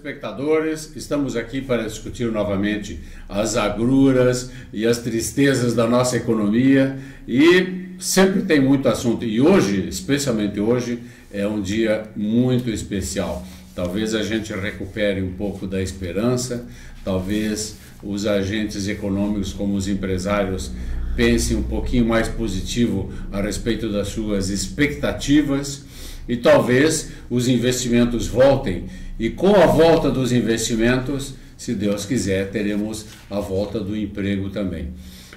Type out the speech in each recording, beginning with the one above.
telespectadores, estamos aqui para discutir novamente as agruras e as tristezas da nossa economia e sempre tem muito assunto e hoje, especialmente hoje, é um dia muito especial. Talvez a gente recupere um pouco da esperança, talvez os agentes econômicos como os empresários pensem um pouquinho mais positivo a respeito das suas expectativas e talvez os investimentos voltem. E com a volta dos investimentos, se Deus quiser, teremos a volta do emprego também.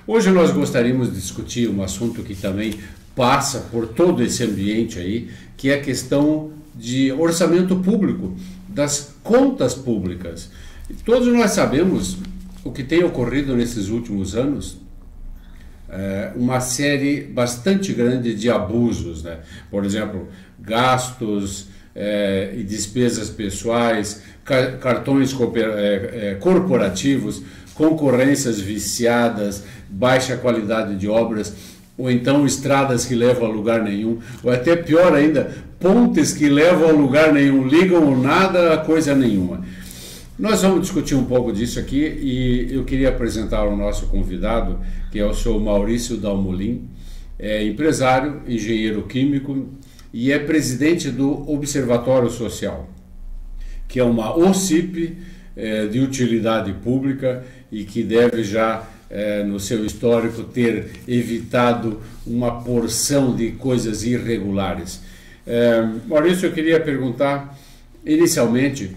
Hoje nós gostaríamos de discutir um assunto que também passa por todo esse ambiente aí, que é a questão de orçamento público, das contas públicas. E todos nós sabemos o que tem ocorrido nesses últimos anos, uma série bastante grande de abusos, né? Por exemplo, gastos e despesas pessoais, cartões corporativos, concorrências viciadas, baixa qualidade de obras, ou então estradas que levam a lugar nenhum, ou até pior ainda, pontes que levam a lugar nenhum, ligam ou nada a coisa nenhuma. Nós vamos discutir um pouco disso aqui e eu queria apresentar o nosso convidado, que é o senhor Maurício Dalmolin, é empresário, engenheiro químico e é presidente do Observatório Social, que é uma OCIP de utilidade pública e que deve já, no seu histórico, ter evitado uma porção de coisas irregulares. Maurício, eu queria perguntar, inicialmente,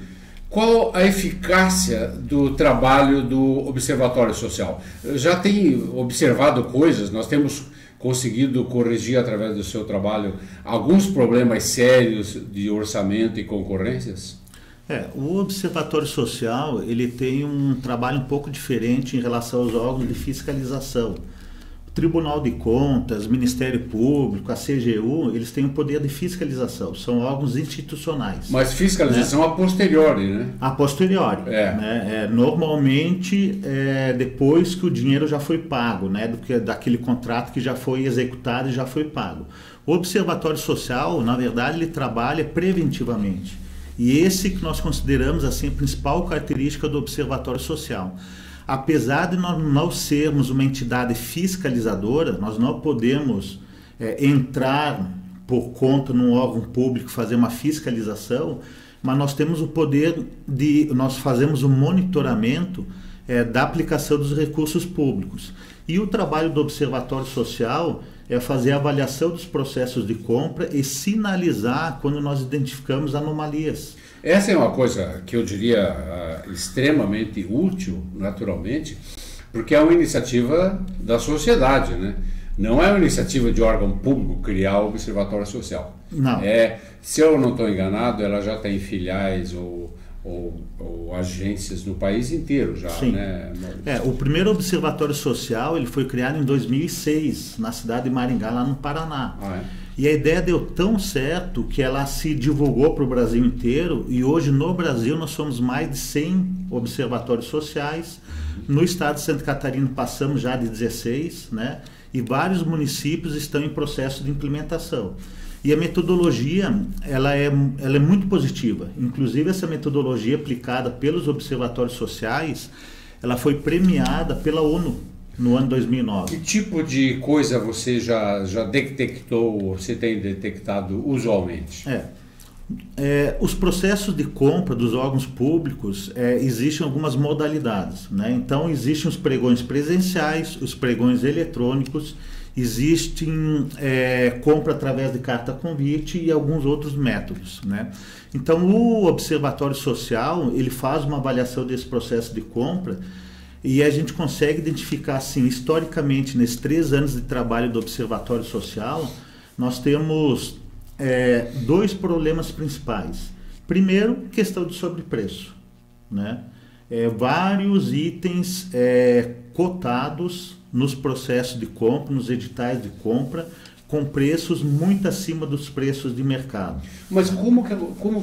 qual a eficácia do trabalho do Observatório Social? Já tem observado coisas, nós temos conseguido corrigir através do seu trabalho alguns problemas sérios de orçamento e concorrências? O Observatório Social ele tem um trabalho um pouco diferente em relação aos órgãos de fiscalização. Tribunal de Contas, Ministério Público, a CGU, eles têm o poder de fiscalização, são órgãos institucionais. Mas fiscalização, né? A posteriori, né? A posteriori. Né? Normalmente, depois que o dinheiro já foi pago, né? Daquele contrato que já foi executado e já foi pago. O Observatório Social, na verdade, ele trabalha preventivamente. E esse que nós consideramos assim, a principal característica do Observatório Social. Apesar de nós não sermos uma entidade fiscalizadora, nós não podemos entrar por conta num órgão público fazer uma fiscalização, mas nós temos o poder nós fazemos o monitoramento da aplicação dos recursos públicos. E o trabalho do Observatório Social é fazer a avaliação dos processos de compra e sinalizar quando nós identificamos anomalias. Essa é uma coisa que eu diria extremamente útil, naturalmente, porque é uma iniciativa da sociedade, né? Não é uma iniciativa de órgão público criar o Observatório Social. Não. Se eu não estou enganado, ela já tem filiais ou agências no país inteiro já, sim, né? O primeiro Observatório Social ele foi criado em 2006, na cidade de Maringá, lá no Paraná. E a ideia deu tão certo que ela se divulgou para o Brasil inteiro e hoje no Brasil nós somos mais de 100 observatórios sociais. No estado de Santa Catarina passamos já de 16, né? E vários municípios estão em processo de implementação. E a metodologia ela é muito positiva. Inclusive essa metodologia aplicada pelos observatórios sociais, ela foi premiada pela ONU no ano 2009. Que tipo de coisa você já detectou, você tem detectado usualmente? Os processos de compra dos órgãos públicos, existem algumas modalidades, né? Então existem os pregões presenciais, os pregões eletrônicos, existem compra através de carta convite e alguns outros métodos, né? Então o Observatório Social ele faz uma avaliação desse processo de compra e a gente consegue identificar assim, historicamente, nesses 3 anos de trabalho do Observatório Social, nós temos 2 problemas principais. Primeiro, questão de sobrepreço, né? Vários itens cotados nos processos de compra, nos editais de compra, com preços muito acima dos preços de mercado. Mas como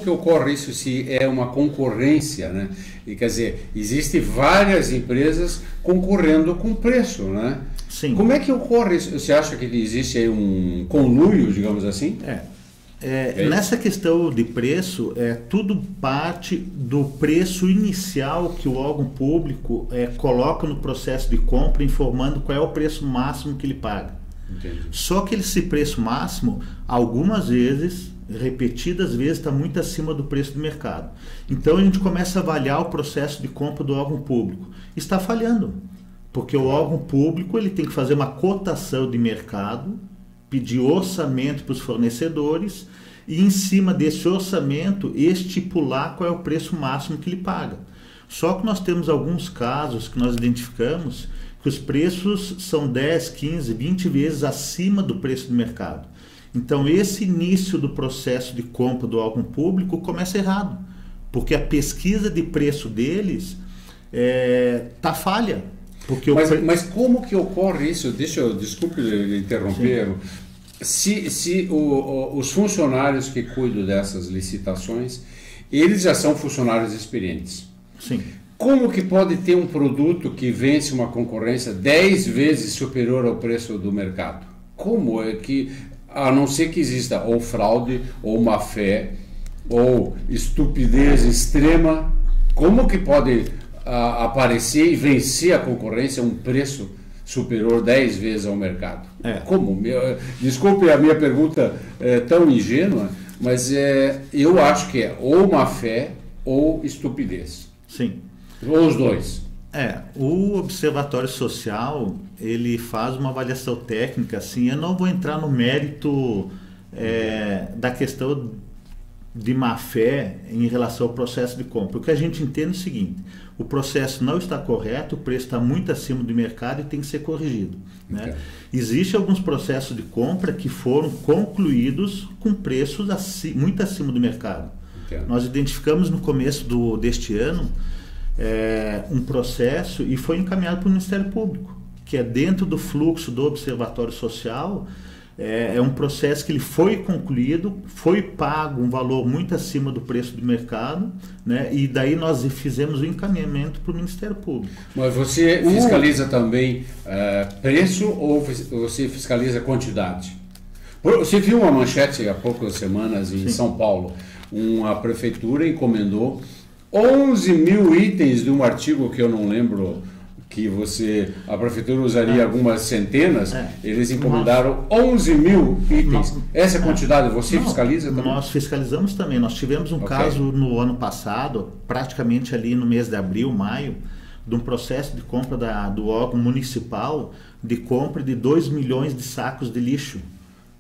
que ocorre isso se é uma concorrência, né? E, quer dizer, existem várias empresas concorrendo com preço, né? Sim. Como é que ocorre isso? Você acha que existe aí um conluio, digamos assim? Nessa questão de preço, tudo parte do preço inicial que o órgão público coloca no processo de compra, informando qual é o preço máximo que ele paga. Entendi. Só que esse preço máximo, algumas vezes, repetidas vezes, está muito acima do preço do mercado. Então a gente começa a avaliar o processo de compra do órgão público. Está falhando, porque o órgão público ele tem que fazer uma cotação de mercado, pedir orçamento para os fornecedores e, em cima desse orçamento, estipular qual é o preço máximo que ele paga. Só que nós temos alguns casos que nós identificamos que os preços são 10, 15, 20 vezes acima do preço do mercado. Então, esse início do processo de compra do órgão público começa errado, porque a pesquisa de preço deles está falha. Porque mas como que ocorre isso? Desculpe interromper. Se os funcionários que cuidam dessas licitações, eles já são funcionários experientes. Sim. Como que pode ter um produto que vence uma concorrência 10 vezes superior ao preço do mercado? Como é que, a não ser que exista ou fraude, ou má fé, ou estupidez extrema, como que pode aparecer e vencer a concorrência um preço superior 10 vezes ao mercado? Como? Desculpe a minha pergunta tão ingênua, mas eu acho que é ou má fé ou estupidez. Sim. Ou os dois. O Observatório Social, ele faz uma avaliação técnica, assim, eu não vou entrar no mérito da questão de má fé em relação ao processo de compra. O que a gente entende é o seguinte: o processo não está correto, o preço está muito acima do mercado e tem que ser corrigido, né? Existem alguns processos de compra que foram concluídos com preços muito acima do mercado. Entendo. Nós identificamos no começo deste ano um processo e foi encaminhado para o Ministério Público, que é dentro do fluxo do Observatório Social. É um processo que ele foi concluído, foi pago um valor muito acima do preço do mercado, né? E daí nós fizemos o encaminhamento para o Ministério Público. Mas você fiscaliza também preço ou você fiscaliza quantidade? Você viu uma manchete há poucas semanas em São Paulo? Uma prefeitura encomendou 11 mil itens de um artigo que eu não lembro, que a prefeitura usaria algumas centenas, eles encomendaram 11 mil itens. Essa quantidade você fiscaliza também? Nós fiscalizamos também. Nós tivemos um caso no ano passado, praticamente ali no mês de abril, maio, de um processo de compra do órgão municipal, de compra de 2 milhões de sacos de lixo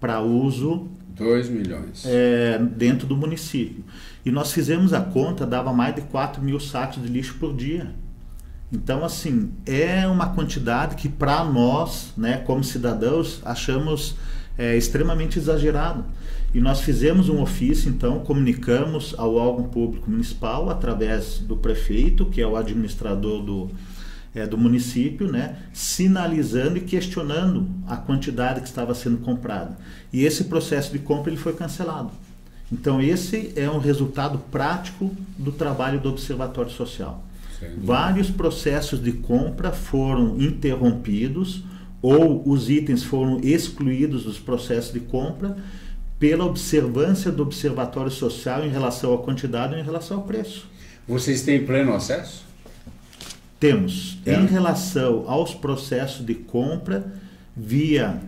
para uso 2 milhões. Dentro do município. E nós fizemos a conta, dava mais de 4 mil sacos de lixo por dia. Então, assim, é uma quantidade que para nós, né, como cidadãos, achamos extremamente exagerado. E nós fizemos um ofício, então, comunicamos ao órgão público municipal, através do prefeito, que é o administrador do município, né, sinalizando e questionando a quantidade que estava sendo comprada. E esse processo de compra ele foi cancelado. Então, esse é um resultado prático do trabalho do Observatório Social. Vários processos de compra foram interrompidos ou os itens foram excluídos dos processos de compra pela observância do Observatório Social em relação à quantidade e em relação ao preço. Vocês têm pleno acesso? Temos. Em relação aos processos de compra, via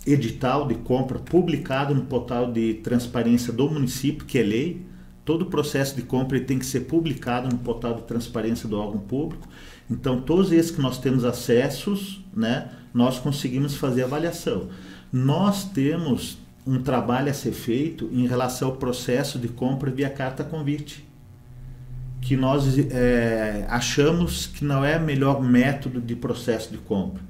edital de compra publicado no portal de transparência do município, que é lei. Todo o processo de compra tem que ser publicado no portal de transparência do órgão público. Então, todos esses que nós temos acessos, né, nós conseguimos fazer avaliação. Nós temos um trabalho a ser feito em relação ao processo de compra via carta convite, que nós achamos que não é o melhor método de processo de compra.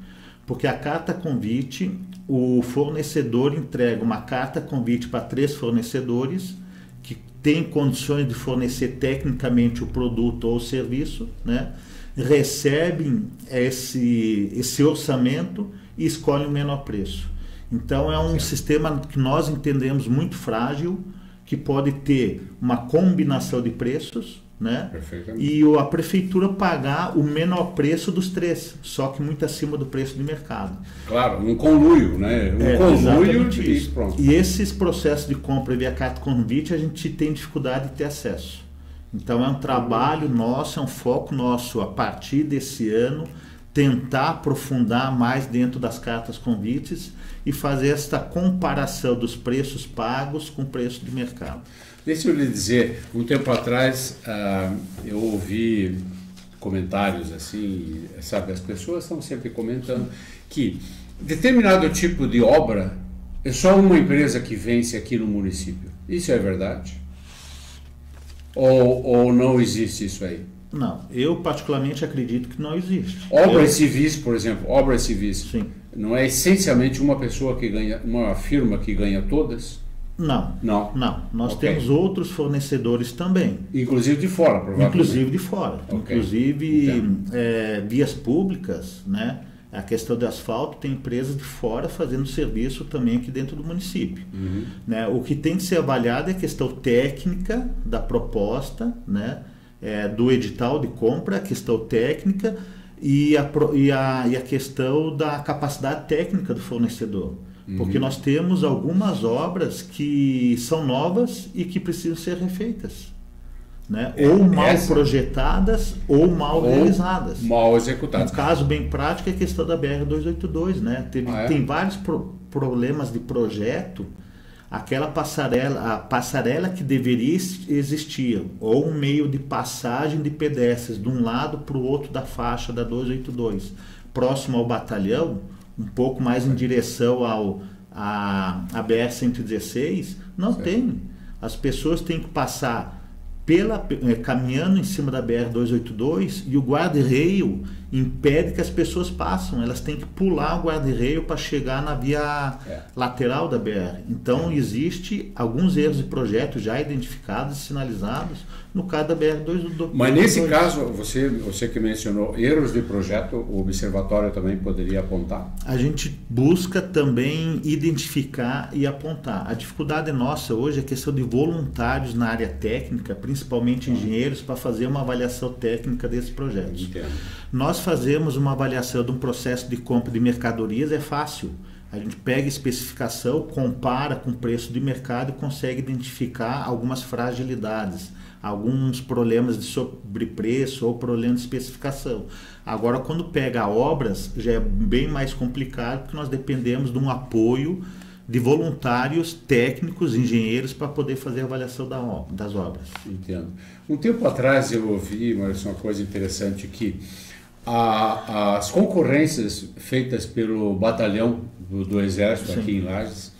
Porque a carta convite, o fornecedor entrega uma carta convite para 3 fornecedores, que tem condições de fornecer tecnicamente o produto ou o serviço, né? Recebem esse orçamento e escolhem o menor preço. Então é um sistema que nós entendemos muito frágil, que pode ter uma combinação de preços, né? Perfeitamente. E a prefeitura pagar o menor preço dos três, só que muito acima do preço de mercado. Claro, um conluio, né? Um conluio e pronto. E esses processos de compra via carta convite, a gente tem dificuldade de ter acesso. Então é um trabalho nosso, é um foco nosso a partir desse ano, tentar aprofundar mais dentro das cartas convites e fazer esta comparação dos preços pagos com o preço de mercado. Deixa eu lhe dizer, um tempo atrás eu ouvi comentários assim, sabe, as pessoas estão sempre comentando que determinado tipo de obra é só uma empresa que vence aqui no município. Isso é verdade? Ou não existe isso aí? Não, eu particularmente acredito que não existe. Obras civis, por exemplo, obras civis, sim, não é essencialmente uma pessoa que ganha, uma firma que ganha todas? Não. Nós Okay. temos outros fornecedores também. Inclusive de fora, provavelmente. Inclusive de fora. Okay. Inclusive vias públicas, né? A questão do asfalto, tem empresas de fora fazendo serviço também aqui dentro do município. Uhum. Né? O que tem que ser avaliado é a questão técnica da proposta, né? Do edital de compra, a questão técnica e a questão da capacidade técnica do fornecedor. Porque nós temos algumas obras que são novas e que precisam ser refeitas. Né? Ou mal projetadas ou mal realizadas. Mal executadas. Um caso bem prático é a questão da BR-282. Né? Tem vários problemas de projeto. Aquela passarela, a passarela que deveria existir, ou um meio de passagem de pedestres de um lado para o outro da faixa da 282, próximo ao batalhão, um pouco mais em direção à BR-116, não tem. As pessoas têm que passar caminhando em cima da BR-282 e o guarda-reio impede que as pessoas passem. Elas têm que pular o guarda-reio para chegar na via lateral da BR. Então, existe alguns erros de projeto já identificados e sinalizados no caso da BR-282. Mas nesse caso, você que mencionou erros de projeto, o observatório também poderia apontar? A gente busca também identificar e apontar. A dificuldade nossa hoje é a questão de voluntários na área técnica, principalmente engenheiros, para fazer uma avaliação técnica desses projetos. Entendo. Nós fazemos uma avaliação de um processo de compra de mercadorias, é fácil. A gente pega a especificação, compara com o preço de mercado e consegue identificar algumas fragilidades, alguns problemas de sobrepreço ou problemas de especificação. Agora, quando pega obras, já é bem mais complicado, porque nós dependemos de um apoio de voluntários, técnicos, engenheiros, para poder fazer a avaliação das obras. Entendo. Um tempo atrás eu ouvi, mas uma coisa interessante, que as concorrências feitas pelo batalhão do Exército aqui em Lages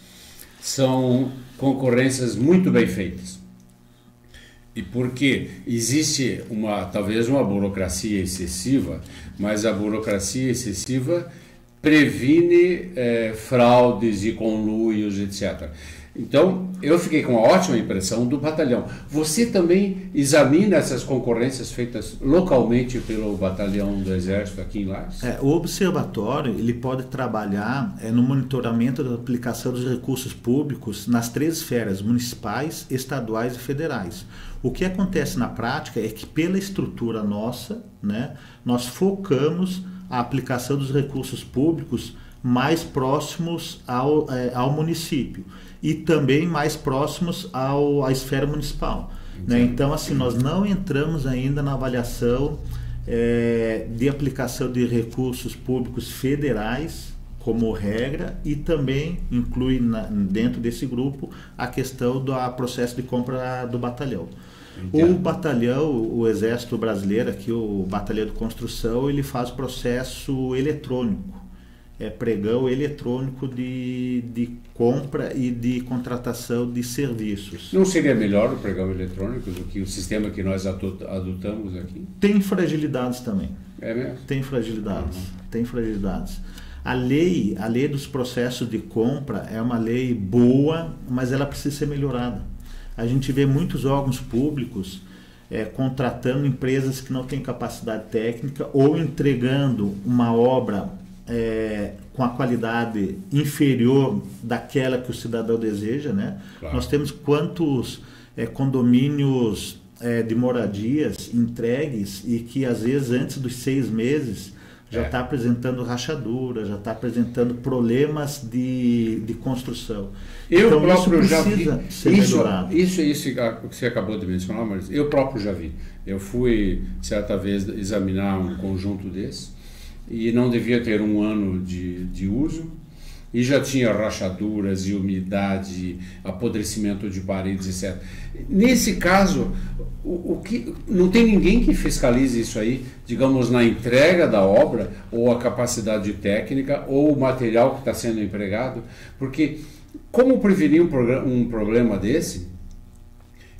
são concorrências muito bem feitas. E porque existe talvez uma burocracia excessiva, mas a burocracia excessiva previne fraudes e conluios, etc. Então, eu fiquei com uma ótima impressão do batalhão. Você também examina essas concorrências feitas localmente pelo batalhão do Exército aqui em Lages? O observatório ele pode trabalhar no monitoramento da aplicação dos recursos públicos nas três esferas, municipais, estaduais e federais. O que acontece na prática é que, pela estrutura nossa, né, nós focamos a aplicação dos recursos públicos mais próximos ao município e também mais próximos à esfera municipal. Né? Então, assim, nós não entramos ainda na avaliação de aplicação de recursos públicos federais como regra e também inclui dentro desse grupo a questão do processo de compra do batalhão. O batalhão, o Exército Brasileiro, aqui o Batalhão de Construção, ele faz processo eletrônico, pregão eletrônico de compra e de contratação de serviços. Não seria melhor o pregão eletrônico do que o sistema que nós adotamos aqui? Tem fragilidades também. É mesmo? Tem fragilidades. Tem fragilidades. A lei dos processos de compra é uma lei boa, mas ela precisa ser melhorada. A gente vê muitos órgãos públicos contratando empresas que não têm capacidade técnica ou entregando uma obra com a qualidade inferior daquela que o cidadão deseja, né? Claro. Nós temos quantos condomínios de moradias entregues e que às vezes antes dos 6 meses já está apresentando rachadura, já está apresentando problemas de construção. Eu então próprio isso já vi ser melhorado. Isso que você acabou de mencionar, mas eu próprio já vi. Eu fui certa vez examinar um conjunto desse e não devia ter 1 ano de uso e já tinha rachaduras e umidade, apodrecimento de paredes, etc. Nesse caso, não tem ninguém que fiscalize isso aí, digamos, na entrega da obra, ou a capacidade técnica, ou o material que está sendo empregado, porque como prevenir um problema desse,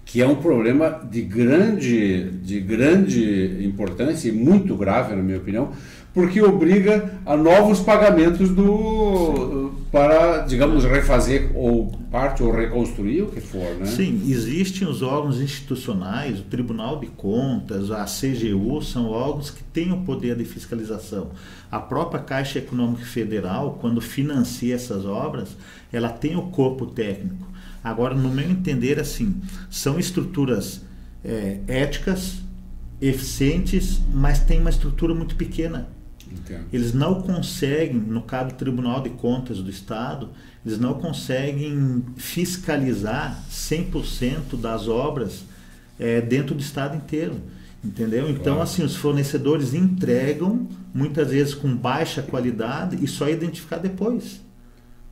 que é um problema de grande importância e muito grave, na minha opinião, porque obriga a novos pagamentos para, digamos, refazer ou parte ou reconstruir o que for, né? Sim, existem os órgãos institucionais, o Tribunal de Contas, a CGU, são órgãos que têm o poder de fiscalização. A própria Caixa Econômica Federal, quando financia essas obras, ela tem o corpo técnico. Agora, no meu entender, assim, são estruturas éticas, eficientes, mas tem uma estrutura muito pequena. Entendo. Eles não conseguem, no caso do Tribunal de Contas do Estado, eles não conseguem fiscalizar 100% das obras dentro do Estado inteiro, entendeu? Então, Claro. assim, os fornecedores entregam, muitas vezes com baixa qualidade, e só identificar depois,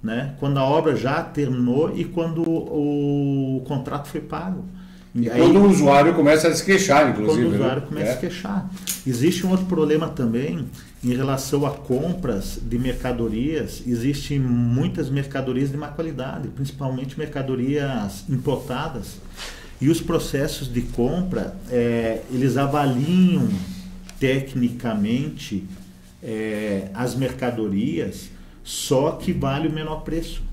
né? Quando a obra já terminou e quando o contrato foi pago. E aí, quando o usuário começa a se queixar, inclusive. Quando o usuário começa a se queixar. Existe um outro problema também em relação a compras de mercadorias. Existem muitas mercadorias de má qualidade, principalmente mercadorias importadas. E os processos de compra, eles avaliam tecnicamente as mercadorias, só que vale o menor preço.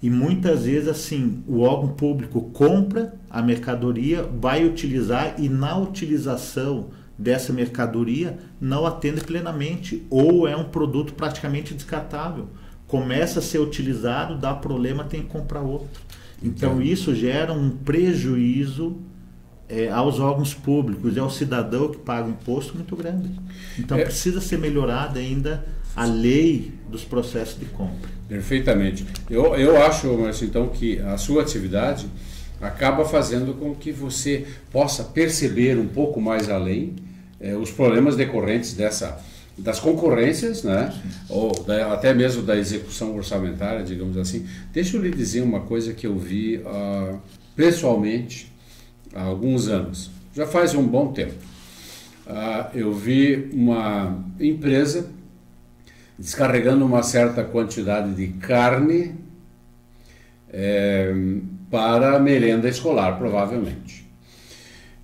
E muitas vezes, assim, o órgão público compra a mercadoria, vai utilizar e na utilização dessa mercadoria não atende plenamente, ou é um produto praticamente descartável. Começa a ser utilizado, dá problema, tem que comprar outro. Então isso gera um prejuízo aos órgãos públicos e ao cidadão que paga imposto muito grande. Então precisa ser melhorada ainda a lei dos processos de compra. Perfeitamente. Eu acho, Márcio, então, que a sua atividade acaba fazendo com que você possa perceber um pouco mais além os problemas decorrentes das concorrências, né? Ou até mesmo da execução orçamentária, digamos assim. Deixa eu lhe dizer uma coisa que eu vi pessoalmente há alguns anos, já faz um bom tempo. Eu vi uma empresa descarregando uma certa quantidade de carne para merenda escolar, provavelmente.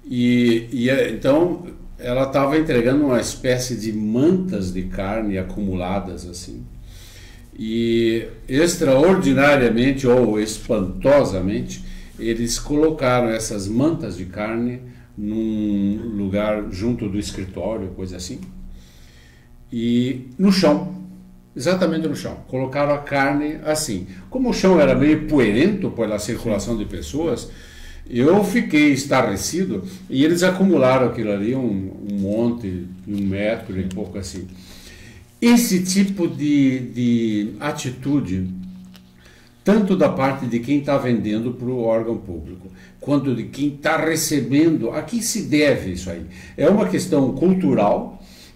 Então, ela estava entregando uma espécie de mantas de carne acumuladas, assim. E, extraordinariamente ou espantosamente, eles colocaram essas mantas de carne num lugar junto do escritório, coisa assim, e no chão. Exatamente no chão. Colocaram a carne assim. Como o chão era meio poeirento pela circulação de pessoas, eu fiquei estarrecido e eles acumularam aquilo ali, um monte, 1 metro e pouco assim. Esse tipo de atitude, tanto da parte de quem está vendendo para o órgão público, quanto de quem está recebendo, a que se deve isso aí? É uma questão cultural?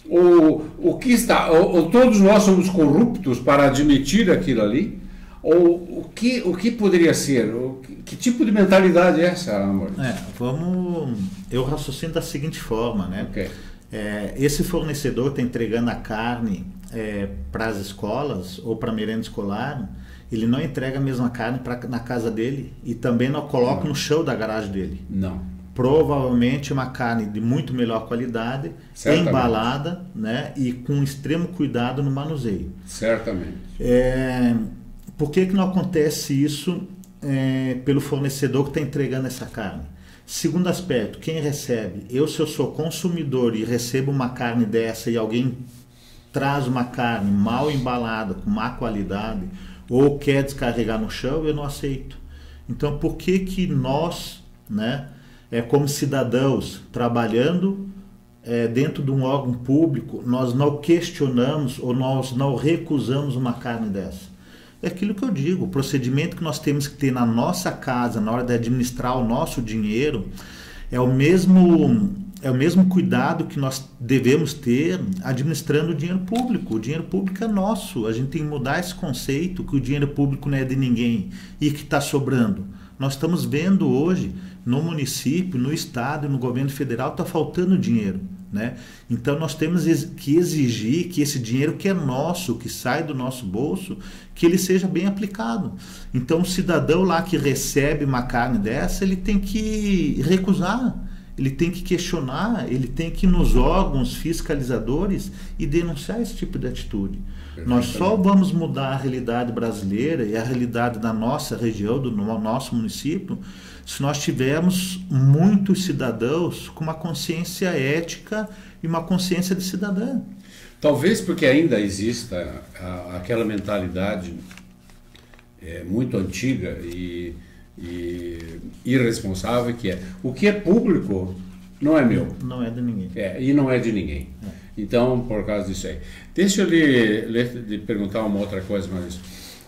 Ou todos nós somos corruptos para admitir aquilo ali? Ou o que poderia ser? Que tipo de mentalidade é essa, amor? Eu raciocino da seguinte forma, né? Okay. Esse fornecedor está entregando a carne para as escolas ou para a merenda escolar, ele não entrega a mesma carne na casa dele e também não coloca no chão da garagem dele. Não. Provavelmente uma carne de muito melhor qualidade, embalada, né, e com extremo cuidado no manuseio. Certamente. Por que não acontece isso pelo fornecedor que está entregando essa carne? Segundo aspecto, quem recebe? Se eu sou consumidor e recebo uma carne dessa e alguém traz uma carne mal embalada, com má qualidade, ou quer descarregar no chão, eu não aceito. Então, por que nós, né, como cidadãos trabalhando dentro de um órgão público, nós não questionamos ou nós não recusamos uma carne dessa. É aquilo que eu digo, o procedimento que nós temos que ter na nossa casa, na hora de administrar o nosso dinheiro, é o mesmo cuidado que nós devemos ter administrando o dinheiro público. O dinheiro público é nosso, a gente tem que mudar esse conceito que o dinheiro público não é de ninguém e que está sobrando. Nós estamos vendo hoje, no município, no estado e no governo federal, está faltando dinheiro, né? Então nós temos que exigir que esse dinheiro que é nosso, que sai do nosso bolso, que ele seja bem aplicado. Então o cidadão lá que recebe uma carne dessa, ele tem que recusar, ele tem que questionar, ele tem que ir nos órgãos fiscalizadores e denunciar esse tipo de atitude. Nós só vamos mudar a realidade brasileira e a realidade da nossa região, do nosso município, se nós tivermos muitos cidadãos com uma consciência ética e uma consciência de cidadã. Talvez porque ainda exista aquela mentalidade muito antiga e irresponsável, que é: o que é público não é meu. Não é de ninguém. E não é de ninguém. Então, por causa disso aí. Deixa eu lhe perguntar uma outra coisa, Maurício.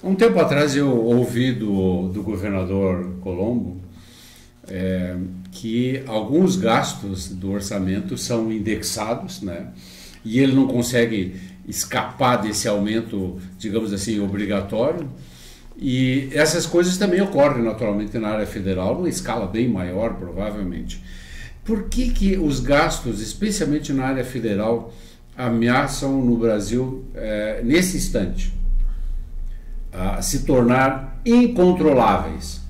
Um tempo atrás eu ouvi do governador Colombo que alguns gastos do orçamento são indexados, né? E ele não consegue escapar desse aumento, digamos assim, obrigatório. E essas coisas também ocorrem naturalmente na área federal, numa escala bem maior, provavelmente. Por que os gastos, especialmente na área federal, ameaçam no Brasil, nesse instante, a se tornar incontroláveis?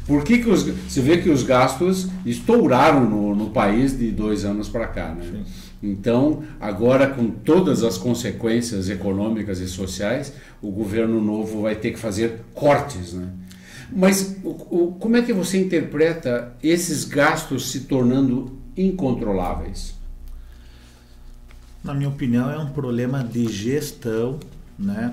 Por que você vê que os gastos estouraram no país de 2 anos para cá, né? Sim. Então, agora, com todas as consequências econômicas e sociais, o governo novo vai ter que fazer cortes, né? Mas como é que você interpreta esses gastos se tornando incontroláveis? Na minha opinião, é um problema de gestão, né?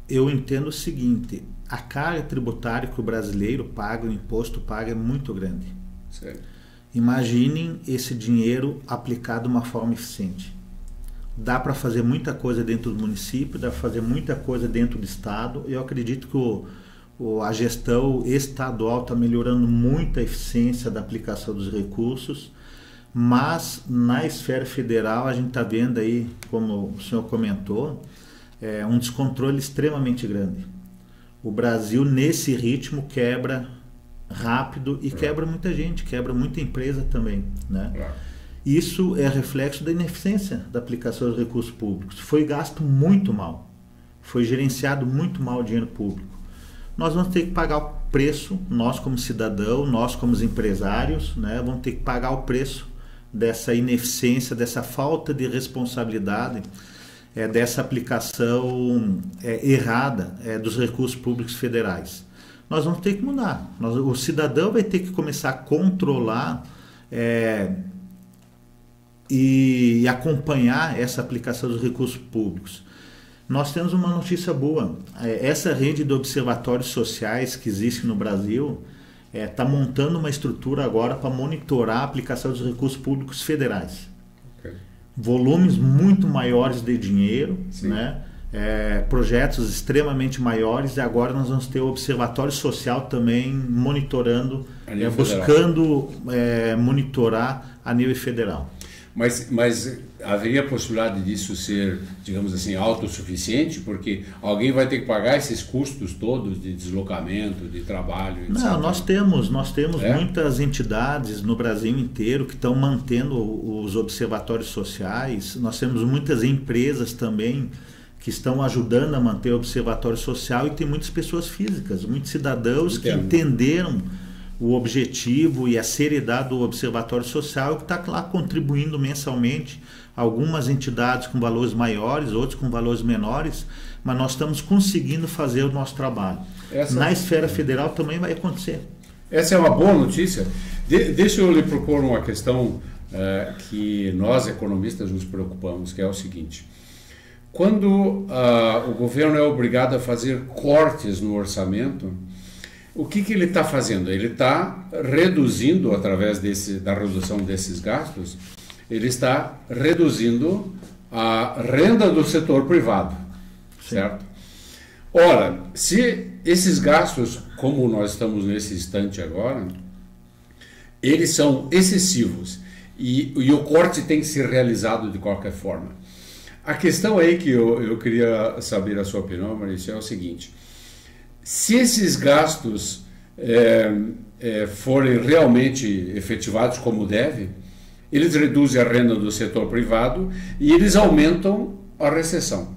Eu entendo o seguinte: a carga tributária que o brasileiro paga, o imposto paga, é muito grande. Certo. Imaginem esse dinheiro aplicado de uma forma eficiente. Dá para fazer muita coisa dentro do município, dá para fazer muita coisa dentro do estado. Eu acredito que a gestão estadual está melhorando muito a eficiência da aplicação dos recursos, mas na esfera federal a gente está vendo aí, como o senhor comentou, um descontrole extremamente grande. O Brasil, nesse ritmo, quebra rápido e quebra muita gente, quebra muita empresa também, né? Isso é reflexo da ineficiência da aplicação dos recursos públicos. Foi gasto muito mal, foi gerenciado muito mal o dinheiro público. Nós vamos ter que pagar o preço, nós como cidadão, nós como empresários, né, vamos ter que pagar o preço dessa ineficiência, dessa falta de responsabilidade, dessa aplicação errada dos recursos públicos federais. Nós vamos ter que mudar. O cidadão vai ter que começar a controlar e acompanhar essa aplicação dos recursos públicos. Nós temos uma notícia boa. Essa rede de observatórios sociais que existe no Brasil está montando uma estrutura agora para monitorar a aplicação dos recursos públicos federais. Okay. Volumes muito maiores de dinheiro, né? Projetos extremamente maiores, e agora nós vamos ter o Observatório Social também monitorando, buscando monitorar a nível federal. Mas haveria a possibilidade disso ser, digamos assim, autossuficiente? Porque alguém vai ter que pagar esses custos todos de deslocamento, de trabalho, etc. Não, nós temos muitas entidades no Brasil inteiro que estão mantendo os observatórios sociais. Nós temos muitas empresas também que estão ajudando a manter o observatório social, e tem muitas pessoas físicas, muitos cidadãos que entenderam o objetivo e a seriedade do observatório social, que está lá contribuindo mensalmente. Algumas entidades com valores maiores, outros com valores menores, mas nós estamos conseguindo fazer o nosso trabalho. Na esfera federal também vai acontecer. Essa é uma boa notícia. Deixa eu lhe propor uma questão que nós economistas nos preocupamos, que é o seguinte: quando o governo é obrigado a fazer cortes no orçamento, o que ele está fazendo? Ele está reduzindo, através da redução desses gastos, ele está reduzindo a renda do setor privado, certo? Ora, se esses gastos, como nós estamos nesse instante agora, eles são excessivos e o corte tem que ser realizado de qualquer forma. A questão aí que eu queria saber a sua opinião, Maurício, é o seguinte: se esses gastos forem realmente efetivados como deve, eles reduzem a renda do setor privado e eles aumentam a recessão.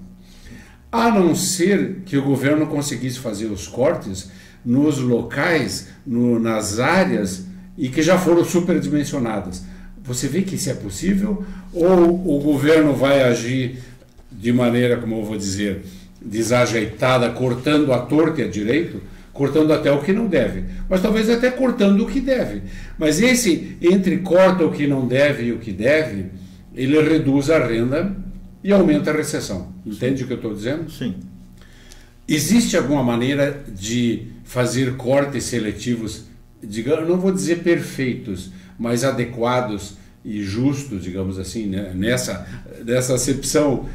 A não ser que o governo conseguisse fazer os cortes nos locais, nas áreas e que já foram superdimensionadas. Você vê que isso é possível? Ou o governo vai agir de maneira, como eu vou dizer, desajeitada, cortando à torta e à direito, cortando até o que não deve, mas talvez até cortando o que deve. Mas esse, entre corta o que não deve e o que deve, ele reduz a renda e aumenta a recessão. Entende o que eu estou dizendo? Sim. Existe alguma maneira de fazer cortes seletivos, digamos, não vou dizer perfeitos, mas adequados e justos, digamos assim, né? nessa acepção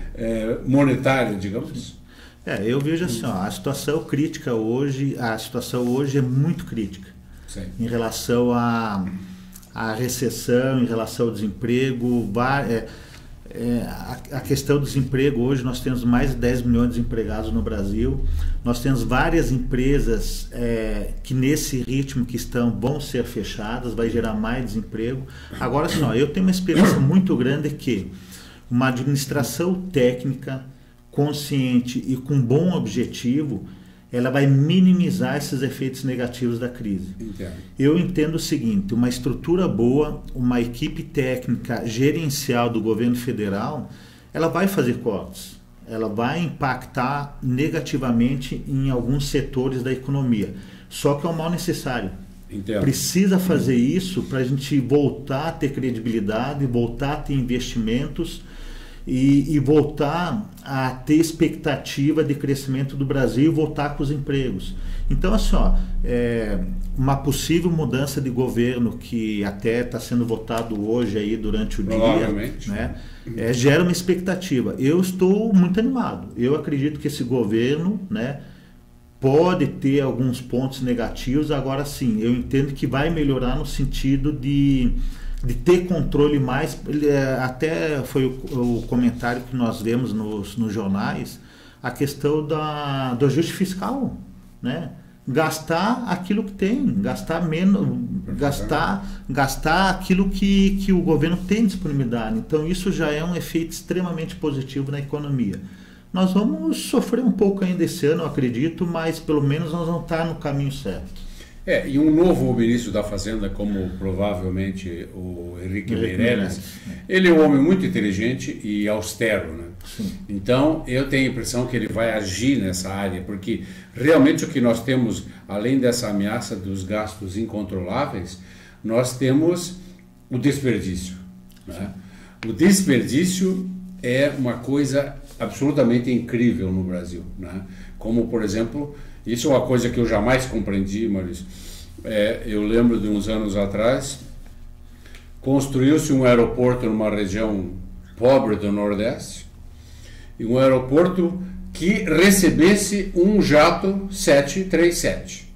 monetária, digamos? Eu vejo assim, a situação hoje é muito crítica. Sim. Em relação à recessão, em relação ao desemprego. A questão do desemprego hoje, nós temos mais de 10 milhões de desempregados no Brasil, nós temos várias empresas que nesse ritmo que estão vão ser fechadas, vai gerar mais desemprego. Agora sim, eu tenho uma esperança muito grande que uma administração técnica, consciente e com bom objetivo, ela vai minimizar esses efeitos negativos da crise. Entendo. Eu entendo o seguinte: uma estrutura boa, uma equipe técnica gerencial do governo federal, ela vai fazer cortes, ela vai impactar negativamente em alguns setores da economia, só que é um mal necessário. Entendo. Precisa fazer isso para a gente voltar a ter credibilidade, voltar a ter investimentos e voltar a ter expectativa de crescimento do Brasil e voltar com os empregos. Então, assim, uma possível mudança de governo que até está sendo votado hoje aí durante o dia, né, gera uma expectativa. Eu estou muito animado. Eu acredito que esse governo, né, pode ter alguns pontos negativos. Agora sim, eu entendo que vai melhorar no sentido de ter controle mais. Até foi o comentário que nós vemos nos jornais, a questão do ajuste fiscal, né? Gastar aquilo que tem, gastar menos, gastar aquilo que o governo tem disponibilidade. Então isso já é um efeito extremamente positivo na economia. Nós vamos sofrer um pouco ainda esse ano, eu acredito, mas pelo menos nós vamos estar no caminho certo. E um novo ministro da Fazenda, como provavelmente o Henrique Meirelles, ele é um homem muito inteligente e austero, né? Sim. Então, eu tenho a impressão que ele vai agir nessa área, porque realmente o que nós temos, além dessa ameaça dos gastos incontroláveis, nós temos o desperdício, né? O desperdício é uma coisa absolutamente incrível no Brasil, né? Como, por exemplo, isso é uma coisa que eu jamais compreendi, Maurício. Eu lembro de uns anos atrás, construiu-se um aeroporto numa região pobre do Nordeste, e um aeroporto que recebesse um jato 737.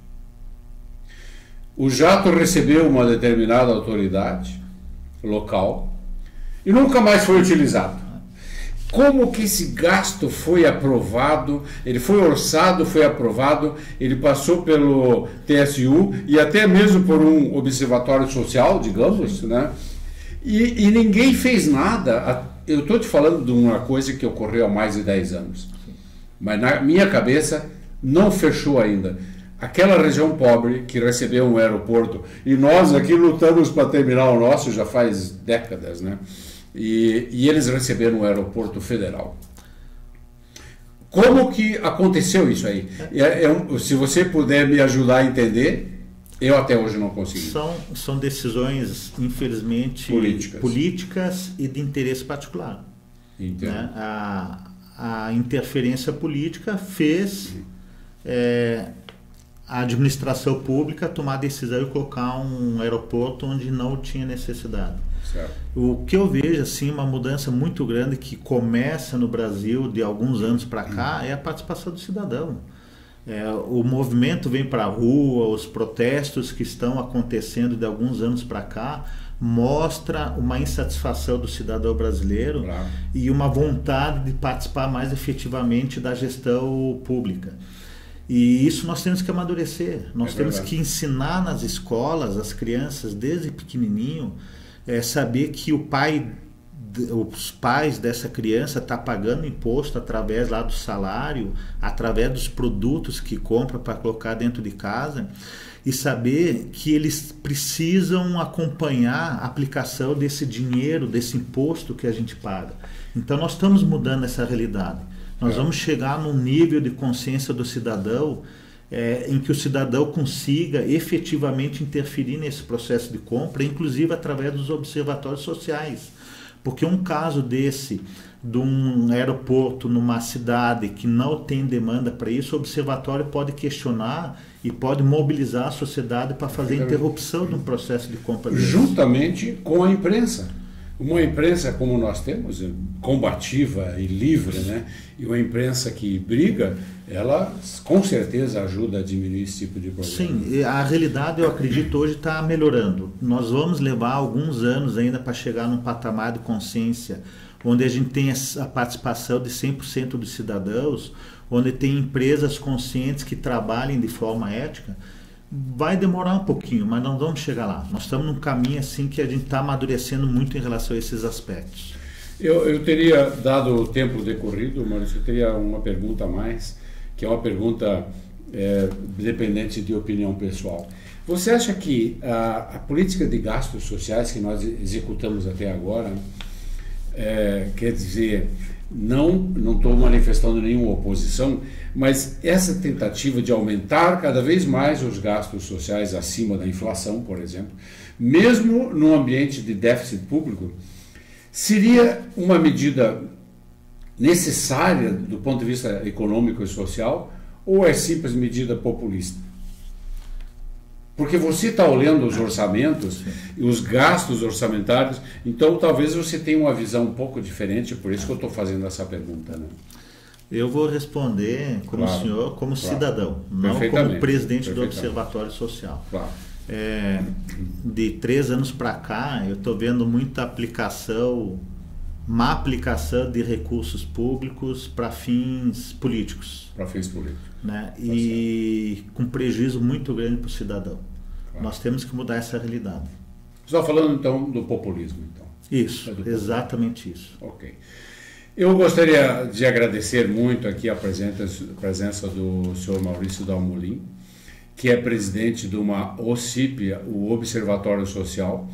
O jato recebeu uma determinada autoridade local e nunca mais foi utilizado. Como que esse gasto foi aprovado? Ele foi orçado, foi aprovado, ele passou pelo TSU e até mesmo por um observatório social, digamos, né? E ninguém fez nada. Eu estou te falando de uma coisa que ocorreu há mais de 10 anos. Mas na minha cabeça não fechou ainda. Aquela região pobre que recebeu um aeroporto, e nós aqui lutamos para terminar o nosso já faz décadas, né? E eles receberam um aeroporto federal. Como que aconteceu isso aí? Se você puder me ajudar a entender, eu até hoje não consegui. São decisões, infelizmente, políticas e de interesse particular. Entendo. Né? A interferência política fez a administração pública tomar a decisão e colocar um aeroporto onde não tinha necessidade. Certo. O que eu vejo, assim, uma mudança muito grande que começa no Brasil de alguns anos para cá é a participação do cidadão. O movimento vem para a rua, os protestos que estão acontecendo de alguns anos para cá mostra uma insatisfação do cidadão brasileiro, claro, e uma vontade de participar mais efetivamente da gestão pública. E isso nós temos que amadurecer, nós temos que ensinar nas escolas, as crianças desde pequenininho, saber que os pais dessa criança estão pagando imposto através lá do salário, através dos produtos que compra para colocar dentro de casa, e saber que eles precisam acompanhar a aplicação desse dinheiro, desse imposto que a gente paga. Então nós estamos mudando essa realidade. Nós vamos chegar num nível de consciência do cidadão em que o cidadão consiga efetivamente interferir nesse processo de compra, inclusive através dos observatórios sociais. Porque um caso desse, de um aeroporto numa cidade que não tem demanda para isso, o observatório pode questionar e pode mobilizar a sociedade para fazer interrupção de um processo de compra desse. Juntamente com a imprensa. Uma imprensa como nós temos, combativa e livre, né? E uma imprensa que briga, ela com certeza ajuda a diminuir esse tipo de problema. Sim, a realidade, eu acredito, hoje está melhorando. Nós vamos levar alguns anos ainda para chegar num patamar de consciência, onde a gente tem a participação de 100% dos cidadãos, onde tem empresas conscientes que trabalhem de forma ética. Vai demorar um pouquinho, mas nós vamos chegar lá. Nós estamos num caminho assim que a gente está amadurecendo muito em relação a esses aspectos. Eu teria, dado o tempo decorrido, Maurício, eu teria uma pergunta a mais, que é uma pergunta dependente de opinião pessoal. Você acha que a política de gastos sociais que nós executamos até agora, quer dizer, não estou manifestando nenhuma oposição, mas essa tentativa de aumentar cada vez mais os gastos sociais acima da inflação, por exemplo, mesmo num ambiente de déficit público, seria uma medida necessária do ponto de vista econômico e social, ou é simples medida populista? Porque você está olhando os orçamentos e os gastos orçamentários, então talvez você tenha uma visão um pouco diferente, por isso que eu estou fazendo essa pergunta, né? Eu vou responder como senhor, como cidadão, não como presidente do Observatório Social. Claro. De 3 anos para cá, eu estou vendo muita má aplicação de recursos públicos para fins políticos. Para fins políticos. Né? E com prejuízo muito grande para o cidadão. Claro. Nós temos que mudar essa realidade. Você está falando então do populismo, então? Isso, exatamente isso. Ok. Eu gostaria de agradecer muito aqui a presença do senhor Maurício Dalmolin, que é presidente de uma OCIP, o Observatório Social,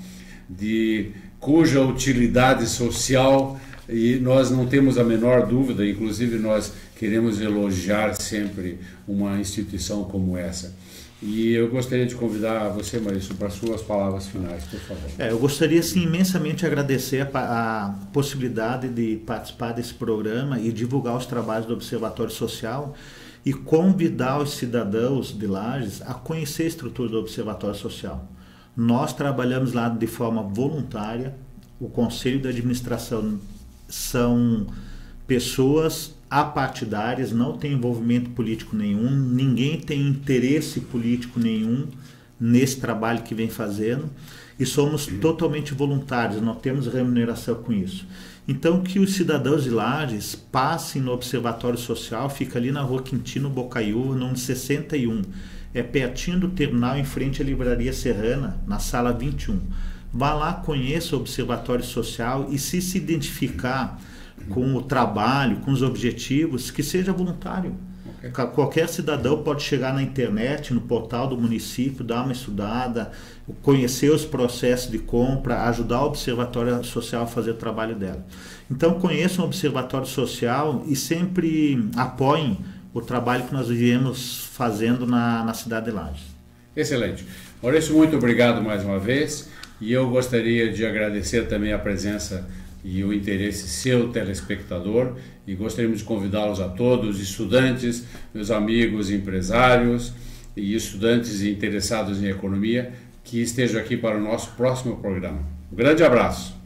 cuja utilidade social, e nós não temos a menor dúvida, inclusive nós queremos elogiar sempre uma instituição como essa. E eu gostaria de convidar você, Maurício, para as suas palavras finais, por favor. Eu gostaria, sim, imensamente agradecer a possibilidade de participar desse programa e divulgar os trabalhos do Observatório Social e convidar os cidadãos de Lages a conhecer a estrutura do Observatório Social. Nós trabalhamos lá de forma voluntária, o Conselho de Administração são pessoas apartidárias, não tem envolvimento político nenhum, ninguém tem interesse político nenhum nesse trabalho que vem fazendo e somos totalmente voluntários, não temos remuneração com isso. Então que os cidadãos de Lages passem no Observatório Social, fica ali na Rua Quintino Bocaiúva, número 61, pertinho do terminal, em frente à Livraria Serrana, na sala 21. Vá lá, conheça o Observatório Social e se identificar com o trabalho, com os objetivos, que seja voluntário. Okay. Qualquer cidadão pode chegar na internet, no portal do município, dar uma estudada, conhecer os processos de compra, ajudar o Observatório Social a fazer o trabalho dela. Então conheçam o Observatório Social e sempre apoiem o trabalho que nós viemos fazendo na cidade de Lages. Excelente. Maurício, muito obrigado mais uma vez e eu gostaria de agradecer também a presença e o interesse seu, telespectador, e gostaríamos de convidá-los a todos, estudantes, meus amigos empresários e estudantes interessados em economia que estejam aqui para o nosso próximo programa. Um grande abraço.